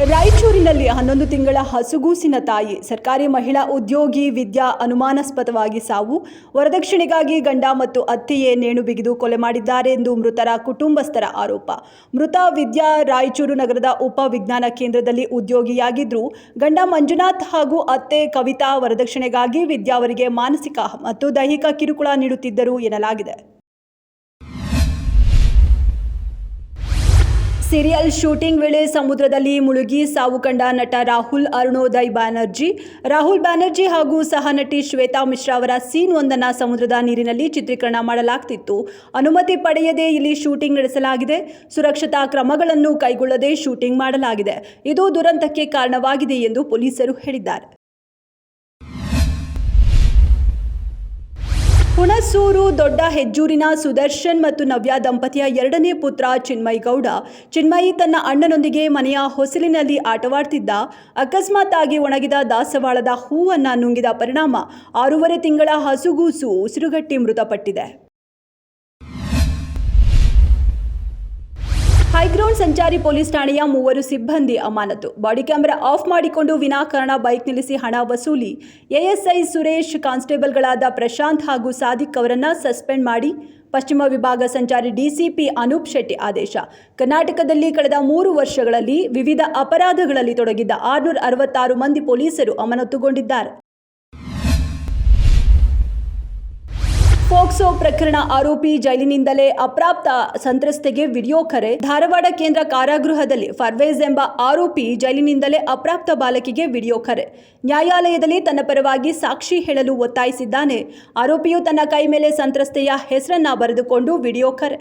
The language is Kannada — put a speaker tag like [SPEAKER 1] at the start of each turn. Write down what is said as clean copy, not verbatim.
[SPEAKER 1] ರಾಯಚೂರಿನಲ್ಲಿ 11 ತಿಂಗಳ ಹಸುಗೂಸಿನ ತಾಯಿ ಸರ್ಕಾರಿ ಮಹಿಳಾ ಉದ್ಯೋಗಿ ವಿದ್ಯಾ ಅನುಮಾನಾಸ್ಪದವಾಗಿ ಸಾವು. ವರದಕ್ಷಿಣೆಗಾಗಿ ಗಂಡ ಮತ್ತು ಅತ್ತೆಯೇ ನೇಣು ಬಿಗಿದು ಕೊಲೆ ಮಾಡಿದ್ದಾರೆ ಎಂದು ಮೃತರ ಕುಟುಂಬಸ್ಥರ ಆರೋಪ. ಮೃತ ವಿದ್ಯಾ ರಾಯಚೂರು ನಗರದ ಉಪ ವಿಜ್ಞಾನ ಕೇಂದ್ರದಲ್ಲಿ ಉದ್ಯೋಗಿಯಾಗಿದ್ರು. ಗಂಡ ಮಂಜುನಾಥ್ ಹಾಗೂ ಅತ್ತೆ ಕವಿತಾ ವರದಕ್ಷಿಣೆಗಾಗಿ ವಿದ್ಯಾ ಅವರಿಗೆ ಮಾನಸಿಕ ಮತ್ತು ದೈಹಿಕ ಕಿರುಕುಳ ನೀಡುತ್ತಿದ್ದರು ಎನ್ನಲಾಗಿದೆ. ಸೀರಿಯಲ್ ಶೂಟಿಂಗ್ ವೇಳೆ ಸಮುದ್ರದಲ್ಲಿ ಮುಳುಗಿ ಸಾವು ಕಂಡ ನಟ ರಾಹುಲ್ ಅರುಣೋದಯ್ ಬ್ಯಾನರ್ಜಿ. ರಾಹುಲ್ ಬ್ಯಾನರ್ಜಿ ಹಾಗೂ ಸಹ ನಟಿ ಶ್ವೇತಾ ಮಿಶ್ರಾ ಅವರ ಸೀನ್ ಒಂದನ್ನು ಸಮುದ್ರದ ನೀರಿನಲ್ಲಿ ಚಿತ್ರೀಕರಣ ಮಾಡಲಾಗ್ತಿತ್ತು. ಅನುಮತಿ ಪಡೆಯದೇ ಇಲ್ಲಿ ಶೂಟಿಂಗ್ ನಡೆಸಲಾಗಿದೆ. ಸುರಕ್ಷತಾ ಕ್ರಮಗಳನ್ನು ಕೈಗೊಳ್ಳದೆ ಶೂಟಿಂಗ್ ಮಾಡಲಾಗಿದೆ. ಇದು ದುರಂತಕ್ಕೆ ಕಾರಣವಾಗಿದೆ ಎಂದು ಪೊಲೀಸರು ಹೇಳಿದ್ದಾರೆ. ಹುಣಸೂರು ದೊಡ್ಡ ಹೆಜ್ಜೂರಿನ ಸುದರ್ಶನ್ ಮತ್ತು ನವ್ಯ ದಂಪತಿಯ ಎರಡನೇ ಪುತ್ರ ಚಿನ್ಮಯ್ ಗೌಡ. ಚಿನ್ಮಯಿ ತನ್ನ ಅಣ್ಣನೊಂದಿಗೆ ಮನೆಯ ಹೊಸಲಿನಲ್ಲಿ ಆಟವಾಡ್ತಿದ್ದ. ಅಕಸ್ಮಾತ್ ಆಗಿ ಒಣಗಿದ ದಾಸವಾಳದ ಹೂವನ್ನು ನುಂಗಿದ ಪರಿಣಾಮ 6.5 ತಿಂಗಳ ಹಸುಗೂಸು ಉಸಿರುಗಟ್ಟಿ ಮೃತಪಟ್ಟಿದೆ. ಹೈಗ್ರೌಂಡ್ ಸಂಚಾರಿ ಪೊಲೀಸ್ ಠಾಣೆಯ 3 ಸಿಬ್ಬಂದಿ ಅಮಾನತು. ಬಾಡಿ ಕ್ಯಾಮೆರಾ ಆಫ್ ಮಾಡಿಕೊಂಡು ವಿನಾಕಾರಣ ಬೈಕ್ ನಿಲ್ಲಿಸಿ ಹಣ ವಸೂಲಿ. ಎಎಸ್ಐ ಸುರೇಶ್, ಕಾನ್ಸ್ಟೇಬಲ್ಗಳಾದ ಪ್ರಶಾಂತ್ ಹಾಗೂ ಸಾದಿಕ್ ಅವರನ್ನು ಸಸ್ಪೆಂಡ್ ಮಾಡಿ. ಪಶ್ಚಿಮ ವಿಭಾಗ ಸಂಚಾರಿ ಡಿಸಿಪಿ ಅನೂಪ್ ಶೆಟ್ಟಿ ಆದೇಶ. ಕರ್ನಾಟಕದಲ್ಲಿ ಕಳೆದ 3 ವರ್ಷಗಳಲ್ಲಿ ವಿವಿಧ ಅಪರಾಧಗಳಲ್ಲಿ ತೊಡಗಿದ್ದ 666 ಮಂದಿ ಪೊಲೀಸರು ಅಮಾನತುಗೊಂಡಿದ್ದಾರೆ. ಫೋಕ್ಸೋ ಪ್ರಕರಣ ಆರೋಪಿ ಜೈಲಿನಿಂದಲೇ ಅಪ್ರಾಪ್ತ ಸಂತ್ರಸ್ತೆಗೆ ವಿಡಿಯೋ ಕರೆ. ಧಾರವಾಡ ಕೇಂದ್ರ ಕಾರಾಗೃಹದಲ್ಲಿ ಫರ್ವೇಜ್ ಎಂಬ ಆರೋಪಿ ಜೈಲಿನಿಂದಲೇ ಅಪ್ರಾಪ್ತ ಬಾಲಕಿಗೆ ವಿಡಿಯೋ ಕರೆ. ನ್ಯಾಯಾಲಯದಲ್ಲಿ ತನ್ನ ಪರವಾಗಿ ಸಾಕ್ಷಿ ಹೇಳಲು ಒತ್ತಾಯಿಸಿದ್ದಾನೆ. ಆರೋಪಿಯು ತನ್ನ ಕೈ ಮೇಲೆ ಸಂತ್ರಸ್ತೆಯ ಹೆಸರನ್ನ ಬರೆದುಕೊಂಡು ವಿಡಿಯೋ ಕರೆ.